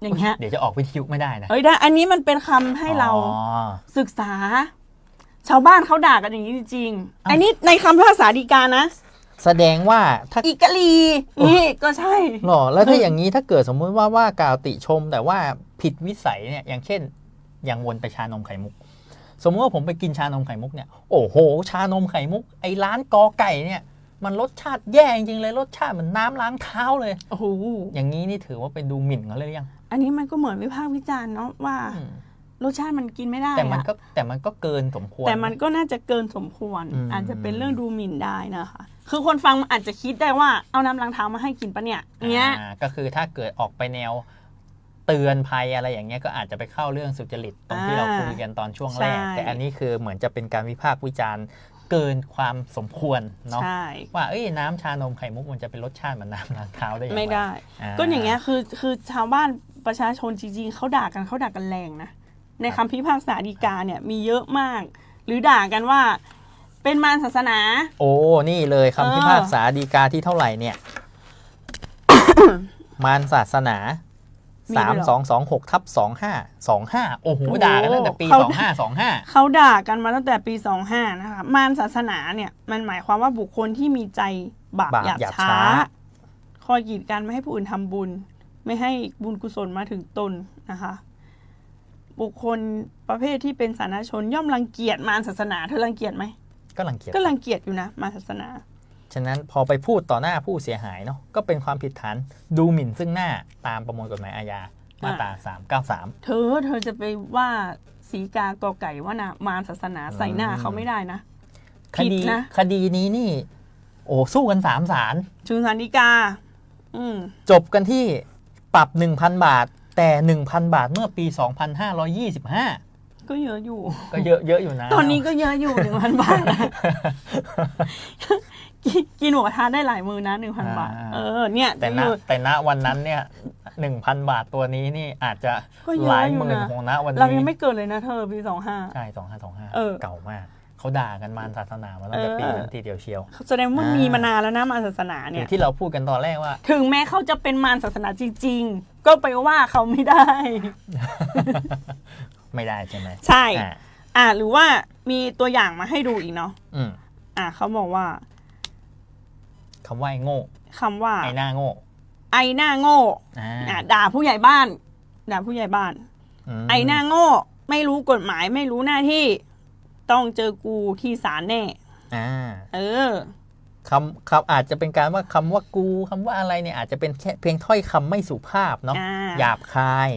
อย่างเงี้ยเดี๋ยวจะออกวิทยุไม่ได้นะได้อันนี้มันเป็นคำให้เราศึกษาชาวบ้านเขาด่ากันอย่างนี้จริงๆอันนี้ในคำพิพากษาฎีกานะแสดงว่าถ้าอีกะลีนี่ก็ใช่หรอแล้วถ้าอย่างนี้ถ้าเกิดสมมุติว่ากล่าวติชมแต่ว่าผิดวิสัยเนี่ยอย่างเช่นอย่างวนไปชานมไข่มุกสมมติว่าผมไปกินชานมไข่มุกเนี่ยโอ้โหชานมไข่มุกไอ้ร้านกอไก่เนี่ยมันรสชาติแย่จริงๆเลยรสชาติเหมือนน้ำล้างเท้าเลยโอ้โหอย่างนี้นี่ถือว่าเป็นดูหมิ่นกันเลยยังอันนี้มันก็เหมือนวิพากษ์วิจารณ์เนาะว่ารสชาติมันกินไม่ได้แต่มันก็เกินสมควรแต่มันก็น่าจะเกินสมควรอาจจะเป็นเรื่องดูหมิ่นได้นะคะคือคนฟังอาจจะคิดได้ว่าเอาน้ำล้างเท้ามาให้กินปะเนี่ยเนี้ยก็คือถ้าเกิดออกไปแนวเตือนภัยอะไรอย่างเงี้ยก็อาจจะไปเข้าเรื่องสุจริตตรงที่เราคุยกันตอนช่วงแรกแต่อันนี้คือเหมือนจะเป็นการวิพากษ์วิจารณ์เกินความสมควรเนาะว่าน้ำชานมไข่มุกมันจะเป็นรสชาติเหมือนน้ำล้างเท้าได้ยังไงไม่ได้ก็อย่างเงี้ยคือชาวบ้านประชาชนจริงๆเขาด่ากันแรงนะในคำพิพากษาฎีกาเนี่ยมีเยอะมากหรือด่ากันว่าเป็นมารศาสนาโอ้นี่เลยคำพิพากษาฎีกาที่เท่าไหร่เนี่ย มารศาสนา3226/2525โอ้โหด่ากันตั้งแต่ปี2525เขาด่ากันมาตั้งแต่ปี25นะคะมารศาสนาเนี่ยมันหมายความว่าบุคคลที่มีใจบาปหยาบช้าคอยกีดกันไม่ให้ผู้อื่นทำบุญไม่ให้บุญกุศลมาถึงตนนะคะบุคคลประเภทที่เป็นสาธารณชนย่อมรังเกียจมารศาสนาเธอรังเกียจไหมก็รังเกียจอยู่นะมารศาสนาฉะนั้นพอไปพูดต่อหน้าผู้เสียหายเนาะก็เป็นความผิดฐานดูหมิ่นซึ่งหน้าตามประมวลกฎหมายอาญามาตรา393เธอจะไปว่าสีกากอไก่ว่านะมารศาสนาใส่หน้าเขาไม่ได้นะ คดี ผิดนะ คดีนี้นี่ โอ้สู้กัน3 ศาล ถึงศาลฎีกา จบกันที่ปรับ 1,000 บาท แต่ 1,000 บาทเมื่อปี 2525 ก็เยอะอยู่ ก็เยอะอยู่นะ ตอนนี้ก็เยอะอยู่ 1,000 บาทนะ กินหมูกระทะได้หลายมือนะ 1,000 บาท เนี่ย แต่ณวันนั้นเนี่ย 1,000 บาทตัวนี้นี่อาจจะ ก็เยอะ หลาย อยู่ หมื่น นะ ของณวันนี้ เรายังไม่เกิดเลยนะเธอปี25ใช่2525 เก่ามาก เขาด่ากันมารศาสนามาตั้งแต่ปีนั้นทีเดียวเชียว แสดงว่ามีมานานแล้วนะมารศาสนาเนี่ย ที่เราพูดกันตอนแรกว่า ถึงแม้เขาจะเป็นมารศาสนาจริง ๆ ก็ไปว่าเขาไม่ได้ ไม่ได้ใช่ไหม ใช่ หรือว่ามีตัวอย่างมาให้ดูอีกเนาะ เขาบอกว่า คำว่าไอ้โง่ คำว่า ไอ้หน้าโง่ ไอ้หน้าโง่ด่าผู้ใหญ่บ้าน ด่าผู้ใหญ่บ้าน ไอ้หน้าโง่ ไม่รู้กฎหมายไม่รู้หน้าที่ ต้องเจอกูที่ศาลแน่คำอาจจะเป็นการว่าคำว่ากูคำว่าอะไรเนี่ยอาจจะเป็นแค่เพียงถ้อยคำไม่สุภาพเนาะหยาบคาย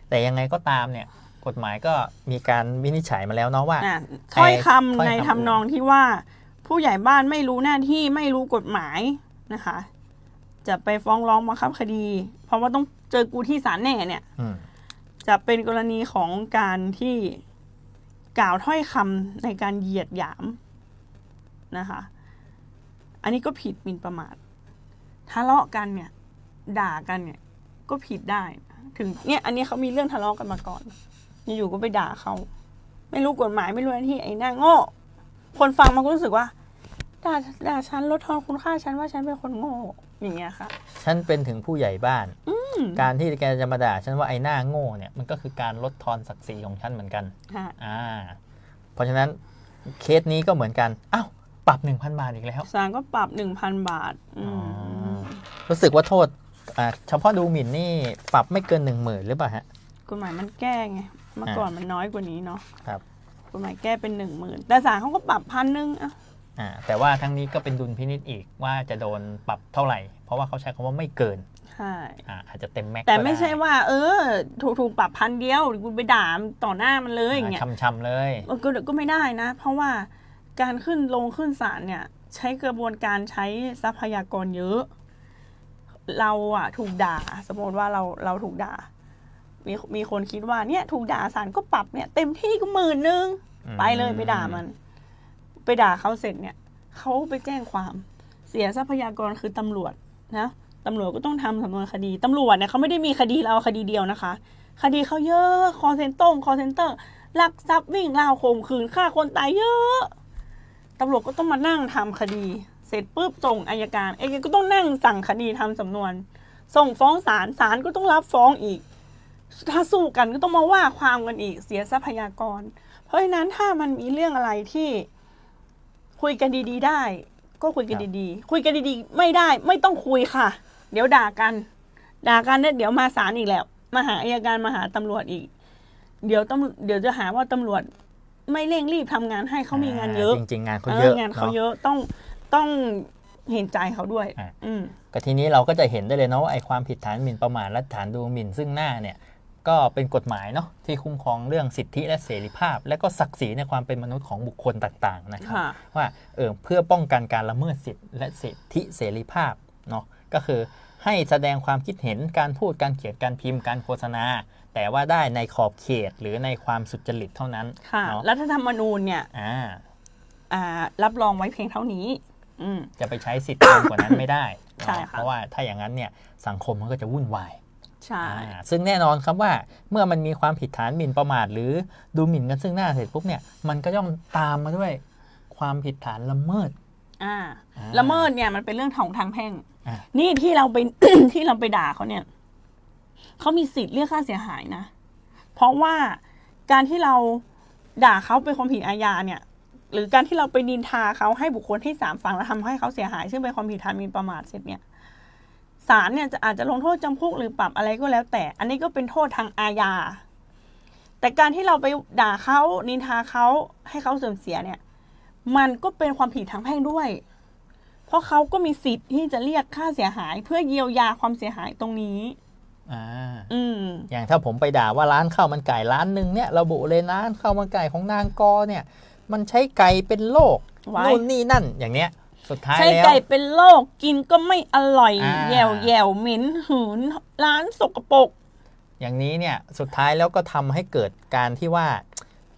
แต่ยังไงก็ตามเนี่ยกฎหมายก็มีการวินิจฉัยมาแล้วเนาะว่าถ้อยคำในทำนองที่ว่าผู้ใหญ่บ้านไม่รู้หน้าที่ไม่รู้กฎหมายนะคะ จะไปฟ้องร้องบังคับคดี เพราะว่าต้องเจอกูที่ศาลแน่เนี่ยจะเป็นกรณีของการที่กล่าวถ้อยคำในการเหยียดหยามนะคะ อันนี้ก็ผิดหมิ่นประมาททะเลาะกันเนี่ยด่ากันเนี่ยก็ผิดได้ถึงเนี่ยอันนี้เขามีเรื่องทะเลาะกันมาก่อนอยู่ๆก็ไปด่าเขาไม่รู้กฎหมายไม่รู้หน้าที่ไอ้หน้าโง่คนฟังมันก็รู้สึกว่าด่าฉันลดทอนคุณค่าฉันว่าฉันเป็นคนโง่อย่างเงี้ยค่ะฉันเป็นถึงผู้ใหญ่บ้านการที่แกจะมาด่าฉันว่าไอ้หน้าโง่เนี่ยมันก็คือการลดทอนศักดิ์ศรีของฉันเหมือนกันเพราะฉะนั้นเคสนี้ก็เหมือนกันอ้าวปรับ 1,000 บาทอีกแล้วศาลก็ปรับ 1,000 บาทรู้สึกว่าโทษเฉพาะดูหมิ่นนี่ปรับไม่เกิน 10,000หรือเปล่าฮะกฎหมายมันแก้ไงเมื่อก่อนมันน้อยกว่านี้เนาะครับกฎหมายแก้เป็น 10,000แต่ศาลเขาก็ปรับ 1,000แต่ว่าทั้งนี้ก็เป็นดุลพินิจอีกว่าจะโดนปรับเท่าไหร่เพราะว่าเขาใช้คำว่าไม่เกินใช่อาจจะเต็มแม็กแต่ไม่ใช่ว่าถูกปรับ1,000เดียวคุณไปด่าต่อหน้ามันเลยอย่างเงี้ยช้ำๆเลยก็ไม่ได้นะเพราะว่าการขึ้นศาลเนี่ยใช้กระบวนการใช้ทรัพยากรเยอะเราถูกด่าสมมติว่าเราถูกด่ามีคนคิดว่าเนี่ยถูกด่าศาลก็ปรับเนี่ยเต็มที่ก็10,000ไปเลยไปด่ามันไปด่าเขาเสร็จเนี่ยเขาไปแจ้งความเสียทรัพยากรคือตำรวจนะตำรวจก็ต้องทำสำนวนคดีตำรวจเนี่ยเขาไม่ได้มีคดีเราคดีเดียวนะคะคดีเขาเยอะคอเซ็นเตอร์ลักทรัพย์วิ่งราวข่มขืนฆ่าคนตายเยอะตำรวจก็ต้องมานั่งทำคดีเสร็จปุ๊บส่งอัยการก็ต้องนั่งสั่งคดีทำสำนวนส่งฟ้องศาลก็ต้องรับฟ้องอีกถ้าสู้กันก็ต้องมาว่าความกันอีกเสียทรัพยากรเพราะฉะนั้นถ้ามันมีเรื่องอะไรที่คุยกันดีๆได้ก็คุยกันดีๆคุยกันดีๆไม่ได้ไม่ต้องคุยค่ะเดี๋ยวด่ากันเนี่ยเดี๋ยวมาศาลอีกแล้วมาหาอัยการมาหาตำรวจอีกเดี๋ยวจะหาว่าตำรวจไม่เร่งรีบทำงานให้เขามีงานเยอะจริงๆงานเขาเยอะต้องเห็นใจเขาด้วยก็ทีนี้เราก็จะเห็นได้เลยเนาะว่าไอ้ความผิดฐานหมิ่นประมาทและฐานดูหมิ่นซึ่งหน้าเนี่ยก็เป็นกฎหมายเนาะที่คุ้มครองเรื่องสิทธิและเสรีภาพและก็ศักดิ์ศรีในความเป็นมนุษย์ของบุคคลต่างๆนะครับว่าเพื่อป้องกันการละเมิดสิทธิและสิทธิเสรีภาพเนาะก็คือให้แสดงความคิดเห็นการพูดการเขียนการพิมพ์การโฆษณาแต่ว่าได้ในขอบเขตหรือในความสุจริตเท่านั้นรัฐธรรมนูญเนี่ยรับรองไว้เพียงเท่านี้จะไปใช้สิทธิ์กว่านั้นไม่ได้เพราะว่าถ้าอย่างนั้นเนี่ยสังคมมันก็จะวุ่นวายซึ่งแน่นอนครับว่าเมื่อมันมีความผิดฐานหมิ่นประมาทหรือดูหมิ่นกันซึ่งหน้าเสร็จปุ๊บเนี่ยมันก็ย่อมตามมาด้วยความผิดฐานละเมิดละเมิดเนี่ยมันเป็นเรื่องของทางแพ่งนี่ที่เราไป ที่เราไปด่าเขาเนี่ยเขามีสิทธิ์เรียกค่าเสียหายนะเพราะว่าการที่เราด่าเขาเป็นความผิดอาญาเนี่ยหรือการที่เราไปนินทาเขาให้บุคคลที่3ฟังแล้วทำให้เขาเสียหายซึ่งเป็นความผิดฐานหมิ่นประมาทเสร็จเนี่ยศาลเนี่ยอาจจะลงโทษจำคุกหรือปรับอะไรก็แล้วแต่อันนี้ก็เป็นโทษทางอาญาแต่การที่เราไปด่าเขานินทาเขาให้เขาเสื่อมเสียเนี่ยมันก็เป็นความผิดทางแพ่งด้วยเพราะเขาก็มีสิทธิ์ที่จะเรียกค่าเสียหายเพื่อเยียวยาความเสียหายตรงนี้อย่างถ้าผมไปด่าว่าร้านข้าวมันไก่ร้านนึงเนี่ยระบุเลยร้านข้าวมันไก่ของนางกอเนี่ยมันใช้ไก่เป็นโรค ไว้ นู่นนี่นั่นอย่างเนี้ยสุดท้าย ใช้ แล้ว ไก่เป็นโรคกินก็ไม่อร่อย อ่า แย่วเหม็นหืนร้านสกปรก อย่างนี้เนี่ยสุดท้ายแล้วก็ทำให้เกิดการที่ว่า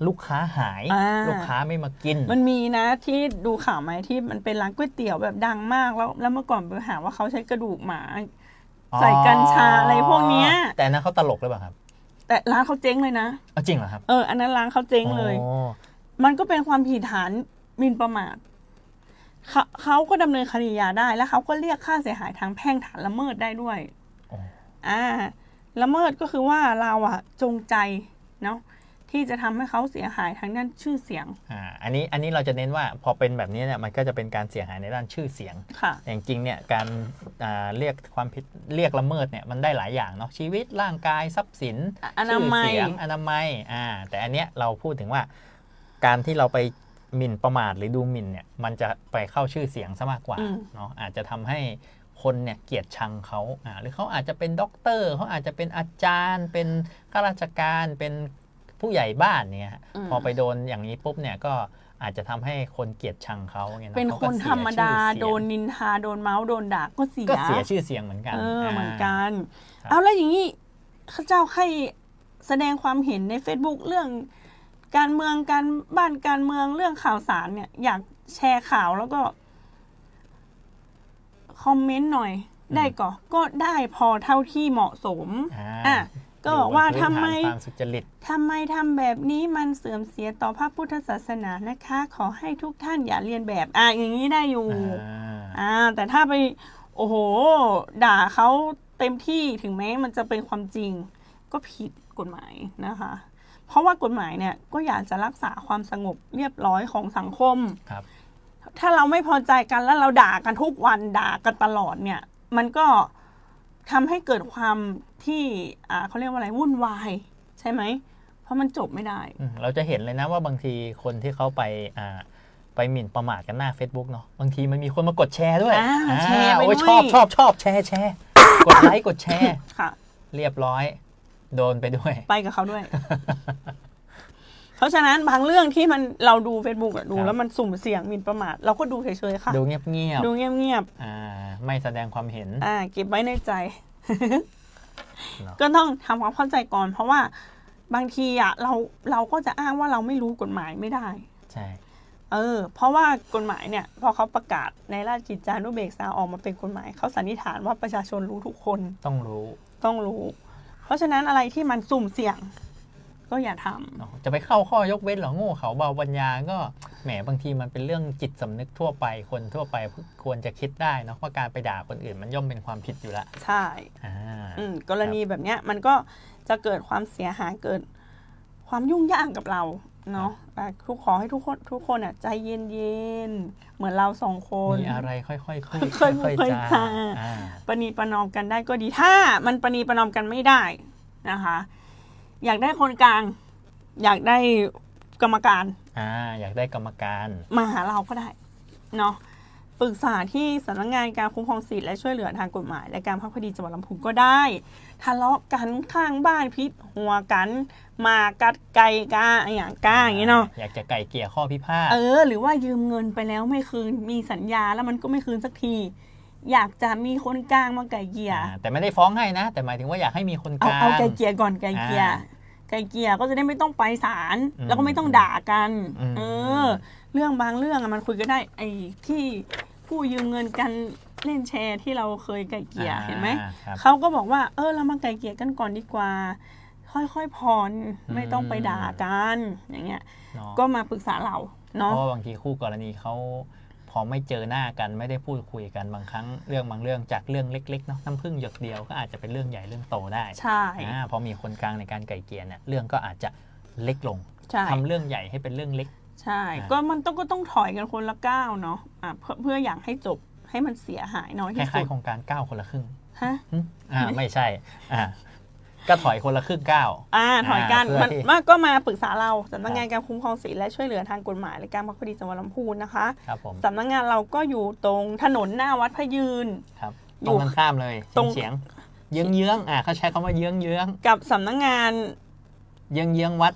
ลูกค้าหาย ลูกค้าไม่มากิน มันมีนะที่ดูข่าวไหมที่มันเป็นร้านก๋วยเตี๋ยวแบบดังมากแล้วเมื่อก่อนไปหาว่าเขาใช้กระดูกหมาใส่กัญชาอะไรพวกเนี้ย แต่อันนั้นเขาตลกหรือเปล่าครับ แต่ร้านเขาเจ๊งเลยนะ จริงเหรอครับ อันนั้นร้านเขาเจ๊งเลย อ๋อ มันก็เป็นความผิดฐานหมิ่นประมาทเขาก็ดำเนินคดียาได้แล้วเขาก็เรียกค่าเสียหายทางแพ่งฐานละเมิดได้ด้วย ละเมิดก็คือว่าเราจงใจเนาะที่จะทำให้เขาเสียหายทางด้านชื่อเสียง อันนี้เราจะเน้นว่าพอเป็นแบบนี้เนี่ยมันก็จะเป็นการเสียหายในด้านชื่อเสียง ค่ะ แต่จริงๆเนี่ยการเรียกความผิดเรียกละเมิดเนี่ยมันได้หลายอย่างเนาะชีวิตร่างกายทรัพย์สิน อนามัย ชื่อเสียงอนามัยแต่อันเนี้ยเราพูดถึงว่าการที่เราไปหมิ่นประมาทหรือดูหมิ่นเนี่ยมันจะไปเข้าชื่อเสียงซะมากกว่าเนาะอาจจะทำให้คนเนี่ยเกลียดชังเขาหรือเขาอาจจะเป็นด็อกเตอร์เขาอาจจะเป็นอาจารย์เป็นข้าราชการเป็นผู้ใหญ่บ้านเนี่ยพอไปโดนอย่างนี้ปุ๊บเนี่ยก็อาจจะทำให้คนเกลียดชังเขาเนี่ย เป็นคนธรรมดาโดนนินทาโดนเมาส์โดนด่าก็เสีย ชื่อเสียงเหมือนกัน เหมือนกัน ครับ เอาแล้วอย่างนี้ข้าเจ้าใครแสดงความเห็นใน Facebook เรื่องการเมืองการบ้านการเมืองเรื่องข่าวสารเนี่ยอยากแชร์ข่าวแล้วก็คอมเมนต์หน่อยได้ก็ได้พอเท่าที่เหมาะสมก็บอกว่าทำไมทำแบบนี้มันเสื่อมเสียต่อพระพุทธศาสนานะคะ ขอให้ทุกท่านอย่าเรียนแบบอย่างนี้ได้อยู่แต่ถ้าไปโอ้โหด่าเขาเต็มที่ถึงแม้มันจะเป็นความจริงก็ผิดกฎหมายนะคะ เพราะว่ากฎหมายเนี่ยก็อยากจะรักษาความสงบเรียบร้อยของสังคมถ้าเราไม่พอใจกันแล้วเราด่ากันทุกวันด่ากันตลอดเนี่ยมันก็ทำให้เกิดความที่เขาเรียกว่าอะไรวุ่นวายใช่ไหมเพราะมันจบไม่ได้เราจะเห็นเลยนะว่าบางทีคนที่เขาไปหมิ่นประมาทกันหน้า Facebook เนาะบางทีมันมีคนมากดแชร์ด้วยแชร์ไปด้วยชอบแชร์กดไลค์กดแชร์เรียบร้อยโดนไปด้วยไปกับเขาด้วย เพราะฉะนั้นบางเรื่องที่มันเราดู Facebook ดูแล้วมันสุ่มเสี่ยงหมิ่นประมาทเราก็ดูเฉยๆค่ะดูเงียบไม่แสดงความเห็นเก็บไว้ในใจ ก็ต้องทำความเข้าใจก่อนเพราะว่าบางทีเราก็จะอ้างว่าเราไม่รู้กฎหมายไม่ได้ใช่เพราะว่ากฎหมายเนี่ยพอเขาประกาศในราชกิจจานุเบกษาออกมาเป็นกฎหมายเขาสันนิษฐานว่าประชาชนรู้ทุกคนต้องรู้เพราะฉะนั้นอะไรที่มันสุ่มเสี่ยงก็อย่าทำจะไปเข้าข้อยกเว้นหรอโง่เขาเบาปัญญาก็แหมบางทีมันเป็นเรื่องจิตสำนึกทั่วไปคนทั่วไปควรจะคิดได้นะว่าการไปด่าคนอื่นมันย่อมเป็นความผิดอยู่แล้วใช่กรณีแบบเนี้ยมันก็จะเกิดความเสียหายเกิดความยุ่งยากกับเราเนาะขอให้ทุกคนใจเย็นๆเหมือนเราสองคนมีอะไรค่อยๆคุยค่อยๆจาประนีประนอมกันได้ก็ดีถ้ามันประนีประนอมกันไม่ได้นะคะอยากได้คนกลางอยากได้กรรมการอยากได้กรรมการมาหาเราก็ได้เนาะปรึกษาที่สำนักงานการคุ้มครองสิทธิและช่วยเหลือทางกฎหมายและการพักคดีจังหวัดลำพูนก็ได้ทะเลาะกันข้างบ้านพิษหัวกันมากัดไก่กาอย่างนี้เนาะอยากจะไก่เกลี่ยข้อพิพาทหรือว่ายืมเงินไปแล้วไม่คืนมีสัญญาแล้วมันก็ไม่คืนสักทีอยากจะมีคนกลางมาไก่เกลี่ยแต่ไม่ได้ฟ้องให้นะแต่หมายถึงว่าอยากให้มีคนกลางเอาไก่เกลี่ยก่อนไก่เกลี่ยก็จะได้ไม่ต้องไปศาลแล้วก็ไม่ต้องด่ากันเรื่องบางเรื่องมันคุยกันได้ไอ้ที่ผู้ยืมเงินกันเล่นแชร์ที่เราเคยไก่เกลี่ยเห็นไหมเขาก็บอกว่าเรามาไก่เกลี่ยกันก่อนดีกว่าค่อยๆผ่อนไม่ต้องไปด่ากันอย่างเงี้ยก็มาปรึกษาเราเนาะเพราะบางทีคู่กรณีเขาพอไม่เจอหน้ากันไม่ได้พูดคุยกันบางครั้งเรื่องบางเรื่องจากเรื่องเล็กๆเนาะน้ำผึ้งหยดเดียวก็อาจจะเป็นเรื่องใหญ่เรื่องโตได้ใช่พอมีคนกลางในการไก่เกลี่ยเนี่ยเรื่องก็อาจจะเล็กลงทำเรื่องใหญ่ให้เป็นเรื่องเล็กใช่ก็มันก็ต้องถอยกันคนละก้าวเนาะเพื่ออยากให้จบให้มันเสียหายน้อยที่สุดคล้ายๆโครงการก้าวคนละครึ่งไม่ใช่ก็ถอยคนละครึ่งก้าวถอยกันมันก็มาปรึกษาเราสำนักงานการคุ้มครองสิทธิและช่วยเหลือทางกฎหมายและการพักคดีจังหวัดลำพูนนะคะสำนักงานเราก็อยู่ตรงถนนหน้าวัดพยืนตรงกันข้ามเลยเฉียงเยื้องเขาใช้คำว่าเยื้องกับสำนักงานเยื้องวัด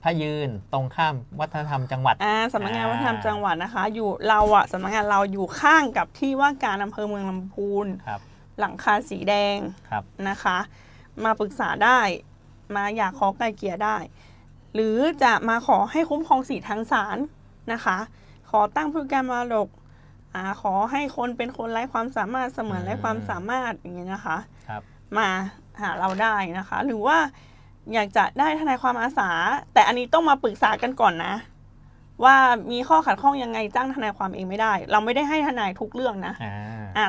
พ ระยืนตรงข้ามวัฒนธรรมจังหวัดสำนักงานวัฒนธรรมจังหวัดนะคะอยู่เราสำนักงานเราอยู่ข้างกับที่ว่าการอำเภอเมืองลำพูน ครับ หลังคาสีแดง ครับ นะคะ มาปรึกษาได้มาอยากขอไกลเกลี่ยได้ หรือจะมาขอให้คุ้มครองสิทธิทางศาลนะคะ ขอตั้งผู้การมรดกขอให้คนเป็นคนไร้ความสามารถเสมือนไร้ความสามารถอย่างเงี้ยนะคะ ครับ มาหาเราได้นะคะ หรือว่าอยากจะได้ทนายความอาสาแต่อันนี้ต้องมาปรึกษากันก่อนนะ ว่ามีข้อขัดข้องยังไงจ้างทนายความเองไม่ได้ เราไม่ได้ให้ทนายทุกเรื่องนะ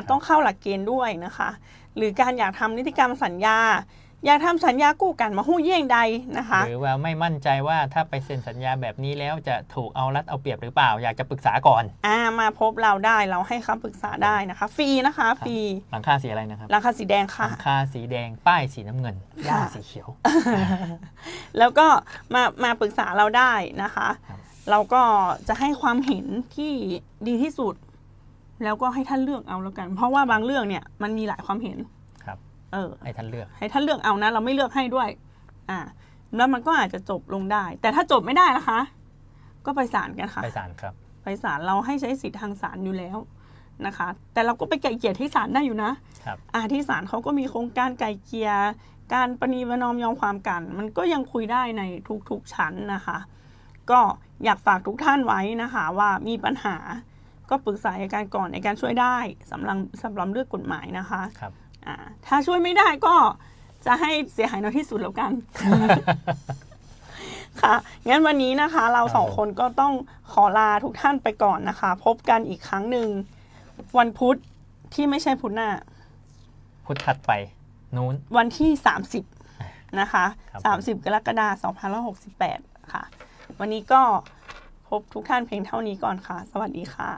ต้องเข้าหลักเกณฑ์ด้วยนะคะ หรือการอยากทำนิติกรรมสัญญาอยากทำสัญญากู้กันมาหู้เยี่ยงใดนะคะ หรือว่าไม่มั่นใจว่าถ้าไปเซ็นสัญญาแบบนี้แล้วจะถูกเอารัดเอาเปรียบหรือเปล่าอยากจะปรึกษาก่อนมาพบเราได้เราให้คำปรึกษาได้นะคะฟรีนะคะฟรี หลังคาสีอะไรนะครับหลังคาสีแดงค่ะหลังคาสีแดงป้ายสีน้ำเงินย่าสีเขียว แล้วก็มาปรึกษาเราได้นะคะ เราก็จะให้ความเห็นที่ดีที่สุดแล้วก็ให้ท่านเลือกเอาแล้วกันเพราะว่าบางเรื่องเนี่ยมันมีหลายความเห็นให้ท่านเลือกเอานะเราไม่เลือกให้ด้วยแล้วมันก็อาจจะจบลงได้ แต่ถ้าจบไม่ได้นะคะ ก็ไปศาลกันค่ะไปศาลครับไปศาลเราให้ใช้สิทธิทางศาลอยู่แล้วนะคะ แต่เราก็ไปไกลเกลี่ยที่ศาลได้อยู่นะครับที่ศาลเขาก็มีโครงการไกลเกลี่ยการประนีประนอมยอมความกันมันก็ยังคุยได้ในทุกชั้นนะคะก็อยากฝากทุกท่านไว้นะคะว่ามีปัญหาก็ปรึกษาอัยการก่อนอัยการช่วยได้สำหรับเรื่องกฎหมายนะคะครับถ้าช่วยไม่ได้ก็จะให้เสียหายน้อยที่สุดแล้วกัน ค่ะงั้นวันนี้นะคะเราสองคนก็ต้องขอลาทุกท่านไปก่อนนะคะพบกันอีกครั้งหนึ่งวันพุธที่ไม่ใช่พุธหน้าพุธถัดไปนู้นวันที่30นะคะ30 กรกฎาคม 2568ค่ะวันนี้ก็พบทุกท่านเพียงเท่านี้ก่อนค่ะสวัสดีค่ะ